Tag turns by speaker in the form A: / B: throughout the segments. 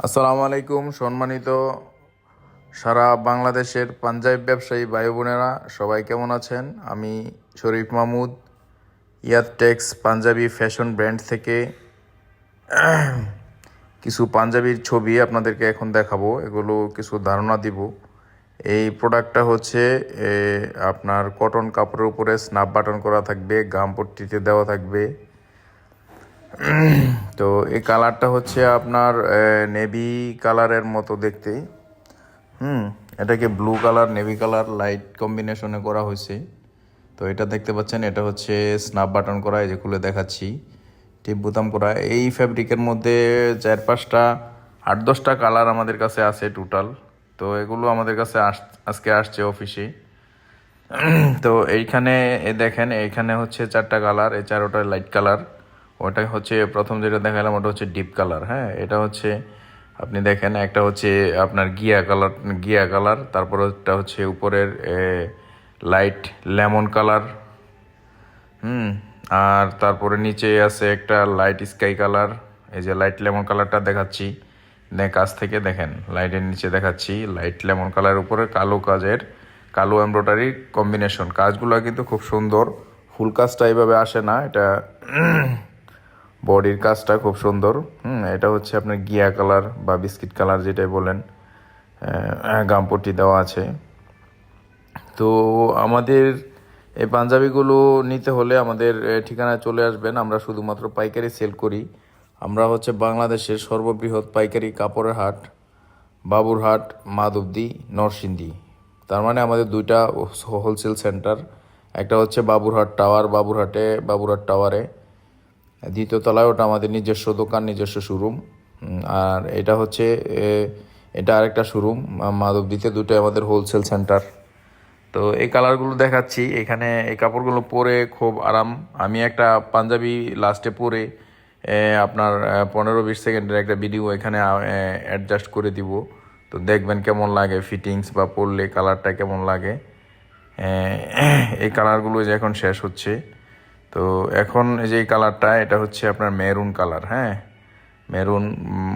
A: আসসালামু আলাইকুম সম্মানিত সারা বাংলাদেশের পাঞ্জাবি ব্যবসায়ী ভাই বোনেরা, সবাই কেমন আছেন? আমি শরীফ মাহমুদ ইয়ারটেক্স পাঞ্জাবি ফ্যাশন ব্র্যান্ড থেকে কিছু পাঞ্জাবির ছবি আপনাদেরকে এখন দেখাবো। এগুলো কিছু ধারণা দিব। এই প্রোডাক্টটা হচ্ছে আপনার কটন কাপড়ের উপরে স্ন্যাপ বাটন করা থাকবে, গাম পট্টিতে দেওয়া থাকবে। তো এই কালারটা হচ্ছে আপনার নেভি কালারের মতো দেখতে। এটাকে blue colour navy colour light কম্বিনেশনে করা হয়েছে। তো এটা দেখতে পাচ্ছেন, এটা হচ্ছে স্ন্যাপ বাটন করা, এই যে খুলে দেখাচ্ছি, টিপ বোতাম করা। এই ফ্যাব্রিকের মধ্যে 4-5টা 8-10টা কালার আমাদের কাছে আছে টোটাল। তো এগুলো আমাদের কাছে আজকে আসছে অফিসে। তো এইখানে দেখেন, এইখানে হচ্ছে 4টা কালার, এই 4টা লাইট কালার। ওটা হচ্ছে প্রথম যেটা দেখালাম, ওটা হচ্ছে ডিপ কালার। হ্যাঁ, এটা হচ্ছে আপনি দেখেন, একটা হচ্ছে আপনার গিয়া কালার, তারপর একটা হচ্ছে উপরের লাইট লেমন কালার। আর তারপরে নিচে আছে একটা লাইট স্কাই কালার। এই যে লাইট লেমন কালারটা দেখাচ্ছি, কাছ থেকে দেখেন, লাইটের নিচে দেখাচ্ছি লাইট লেমন কালার উপরে কালো কাজের, কালো এমব্রয়ডারি কম্বিনেশন। কাজগুলো কিন্তু খুব সুন্দর, ফুল কাজটা এইভাবে আসে না, এটা বডির কাজটা খুব সুন্দর। এটা হচ্ছে আপনার গিয়া কালার বা বিস্কিট কালার যেটাই বলেন, গামপট্টি দেওয়া আছে। তো আমাদের এই পাঞ্জাবিগুলো নিতে হলে আমাদের ঠিকানায় চলে আসবেন। আমরা শুধুমাত্র পাইকারি সেল করি। আমরা হচ্ছে বাংলাদেশের সর্ববৃহৎ পাইকারি কাপড়ের হাট, বাবুরহাট, মাধবদী, নরসিংদী। তার মানে আমাদের 2টা হোলসেল সেন্টার। একটা হচ্ছে বাবুরহাট বাবুরহাট টাওয়ারে, দ্বিতীয় তলায় ওটা আমাদের নিজস্ব দোকান, নিজস্ব শোরুম। আর এটা হচ্ছে এটা আরেকটা শোরুম মাধবদীতে। 2টাই আমাদের হোলসেল সেন্টার। তো এই কালারগুলো দেখাচ্ছি। এখানে এই কাপড়গুলো পরে খুব আরাম। আমি একটা পাঞ্জাবি লাস্টে পরে আপনার 15-20 সেকেন্ডের একটা ভিডিও এখানে অ্যাডজাস্ট করে দিব। তো দেখবেন কেমন লাগে ফিটিংস, বা পরলে কালারটা কেমন লাগে। এই কালারগুলো যে এখন শেষ হচ্ছে। তো এখন এই যে এই কালারটা, এটা হচ্ছে আপনার মেরুন কালার। হ্যাঁ, মেরুন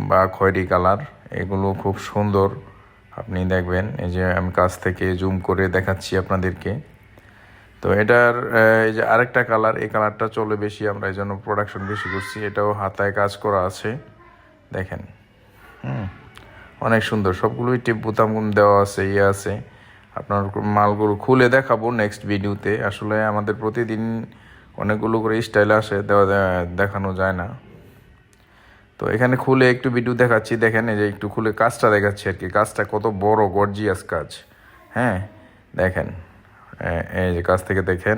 A: বা খয়েরি কালার, এগুলো খুব সুন্দর। আপনি দেখবেন, এই যে আমি কাছ থেকে জুম করে দেখাচ্ছি আপনাদেরকে। তো এটার এই যে আরেকটা কালার, এই কালারটা চলে বেশি, আমরা এই জন্য প্রোডাকশন বেশি করছি। এটাও হাতায় কাজ করা আছে, দেখেন। অনেক সুন্দর, সবগুলোই টিপ বোতাম দেওয়া আছে, আছে। আপনার মালগুলো খুলে দেখাবো নেক্সট ভিডিওতে। আসলে আমাদের প্রতিদিন অনেকগুলো করে স্টাইল আসে, দেখানো যায় না। তো এখানে খুলে একটু ভিডিও দেখাচ্ছি, দেখেন। এই যে একটু খুলে কাজটা দেখাচ্ছি আর কি, কাজটা কত বড় গর্জিয়াস কাজ। হ্যাঁ, দেখেন, এই যে কাছ থেকে দেখেন,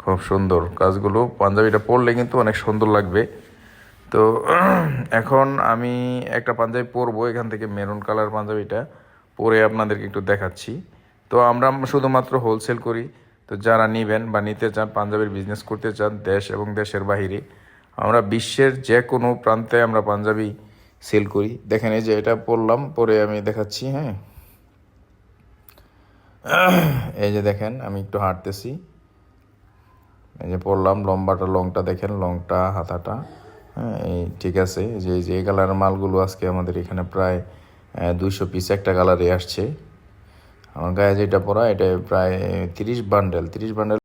A: খুব সুন্দর কাজগুলো। পাঞ্জাবিটা পরলে কিন্তু অনেক সুন্দর লাগবে। তো এখন আমি একটা পাঞ্জাবি পরবো, এখান থেকে মেরুন কালার পাঞ্জাবিটা পরে আপনাদেরকে একটু দেখাচ্ছি। তো আমরা শুধুমাত্র হোলসেল করি। তো যারা নেবেন বা নিতে চান, পাঞ্জাবির বিজনেস করতে চান দেশ এবং দেশের বাহিরে, আমরা বিশ্বের যে কোনো প্রান্তে আমরা পাঞ্জাবি সেল করি। দেখেন, এই যে এটা পরলাম, পরে আমি দেখাচ্ছি। হ্যাঁ, এই যে দেখেন, আমি একটু হাঁটতেছি, এই যে পরলাম, লংটা দেখেন, লংটা হাতাটা। হ্যাঁ, এই ঠিক আছে। যে এই কালারের মালগুলো আজকে আমাদের এখানে প্রায় 200 পিস একটা কালারে আসছে। আমার গায়ে যেটা পরা, এটা প্রায় 30 বান্ডেল